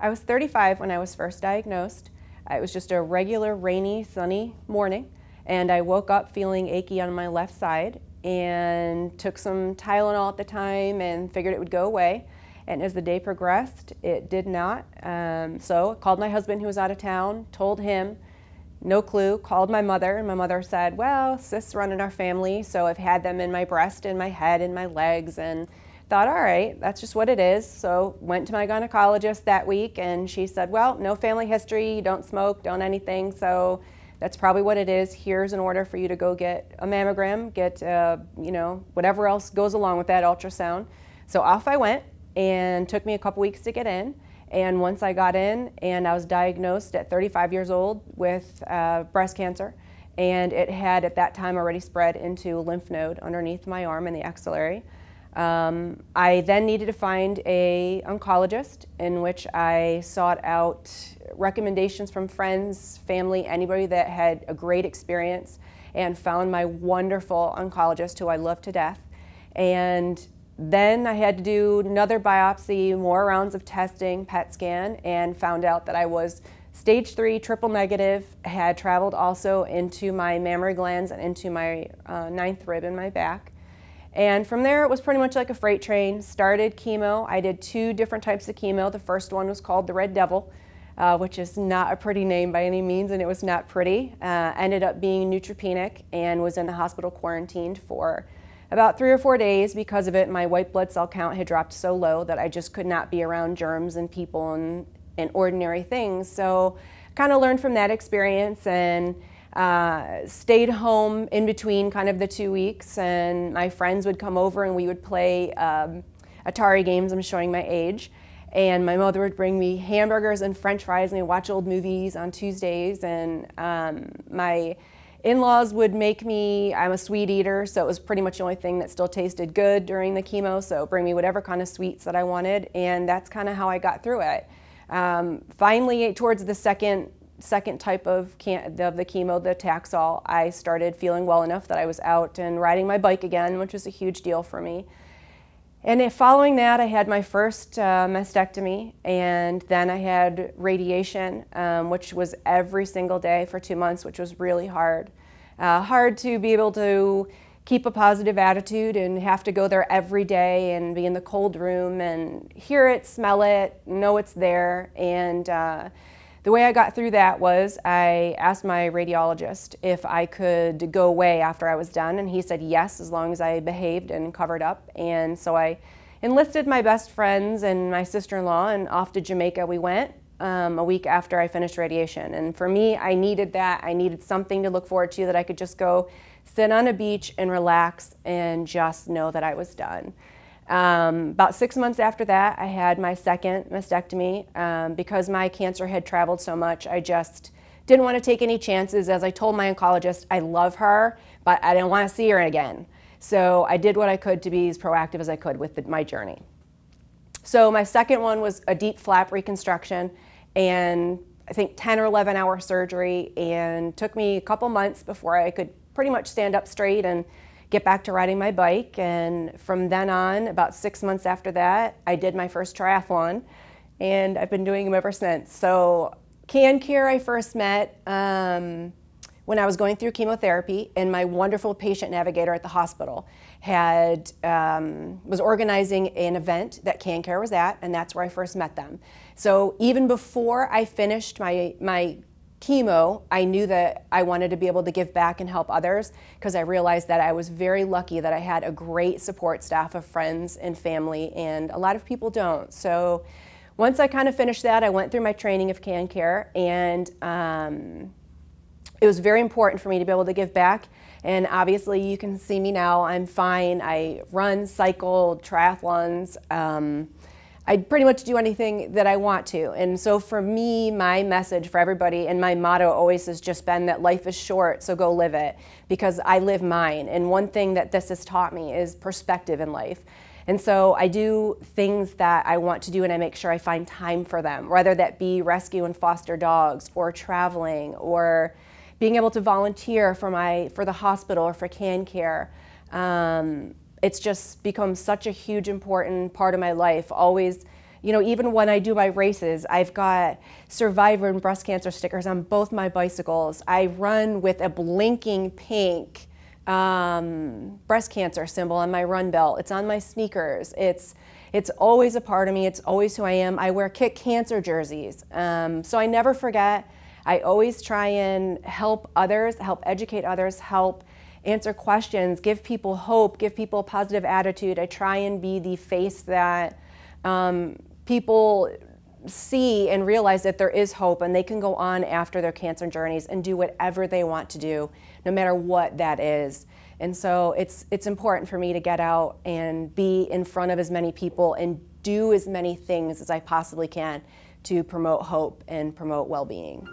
I was 35 when I was first diagnosed. It was just a regular rainy, sunny morning, and I woke up feeling achy on my left side and took some Tylenol at the time and figured it would go away. And as the day progressed, it did not. So I called my husband who was out of town, told him, no clue, called my mother, and my mother said, well, cysts run in our family, so I've had them in my breast, in my head, in my legs, and thought, all right, that's just what it is. So went to my gynecologist that week, and she said, well, no family history, don't smoke, don't anything, so that's probably what it is. Here's an order for you to go get a mammogram, get, whatever else goes along with that ultrasound. So off I went, and took me a couple weeks to get in. And once I got in, and I was diagnosed at 35 years old with breast cancer, and it had at that time already spread into a lymph node underneath my arm in the axillary. I then needed to find an oncologist, in which I sought out recommendations from friends, family, anybody that had a great experience, and found my wonderful oncologist who I love to death. And then I had to do another biopsy, more rounds of testing, PET scan, and found out that I was stage 3 triple negative, had traveled also into my mammary glands and into my 9th rib in my back. And from there it was pretty much like a freight train. Started chemo. I did 2 different types of chemo. The first one was called the Red Devil, which is not a pretty name by any means, and it was not pretty. Ended up being neutropenic and was in the hospital quarantined for about 3 or 4 days because of it. My white blood cell count had dropped so low that I just could not be around germs and people and ordinary things. So kind of learned from that experience and stayed home in between kind of the 2 weeks, and my friends would come over and we would play Atari games. I'm showing my age. And my mother would bring me hamburgers and French fries, and we'd watch old movies on Tuesdays. And my in-laws would make me, I'm a sweet eater, so it was pretty much the only thing that still tasted good during the chemo, so bring me whatever kind of sweets that I wanted, and that's kind of how I got through it. Finally, towards the second type of the chemo, the Taxol, I started feeling well enough that I was out and riding my bike again, which was a huge deal for me. And following that, I had my first mastectomy, and then I had radiation, which was every single day for 2 months, which was really hard. Hard to be able to keep a positive attitude and have to go there every day and be in the cold room and hear it, smell it, know it's there. And the way I got through that was I asked my radiologist if I could go away after I was done, and he said yes, as long as I behaved and covered up. And so I enlisted my best friends and my sister-in-law, and off to Jamaica we went a week after I finished radiation. And for me, I needed that. I needed something to look forward to, that I could just go sit on a beach and relax and just know that I was done. About 6 months after that, I had my second mastectomy. Because my cancer had traveled so much, I just didn't want to take any chances. As I told my oncologist, I love her, but I didn't want to see her again. So I did what I could to be as proactive as I could with my journey. So my second one was a deep flap reconstruction, and I think 10 or 11 hour surgery, and took me a couple months before I could pretty much stand up straight and get back to riding my bike. And from then on, about 6 months after that, I did my first triathlon, and I've been doing them ever since. So CanCare I first met when I was going through chemotherapy, and my wonderful patient navigator at the hospital was organizing an event that CanCare was at, and that's where I first met them. So even before I finished my chemo, I knew that I wanted to be able to give back and help others, because I realized that I was very lucky that I had a great support staff of friends and family, and a lot of people don't. So once I kind of finished that, I went through my training of CanCare, and it was very important for me to be able to give back. And obviously you can see me now, I'm fine. I run, cycle, triathlons. I pretty much do anything that I want to. And so for me, my message for everybody, and my motto always has just been that life is short, so go live it, because I live mine. And one thing that this has taught me is perspective in life. And so I do things that I want to do, and I make sure I find time for them, whether that be rescue and foster dogs, or traveling, or being able to volunteer for the hospital or for CanCare. It's just become such a huge, important part of my life. Always, You know, even when I do my races, I've got survivor and breast cancer stickers on both my bicycles. I run with a blinking pink breast cancer symbol on my run belt. It's on my sneakers. It's always a part of me. It's always who I am. I wear Kick Cancer jerseys. So I never forget. I always try and help others, help educate others, help answer questions, give people hope, give people a positive attitude. I try and be the face that people see and realize that there is hope and they can go on after their cancer journeys and do whatever they want to do, no matter what that is. And so it's important for me to get out and be in front of as many people and do as many things as I possibly can to promote hope and promote well-being.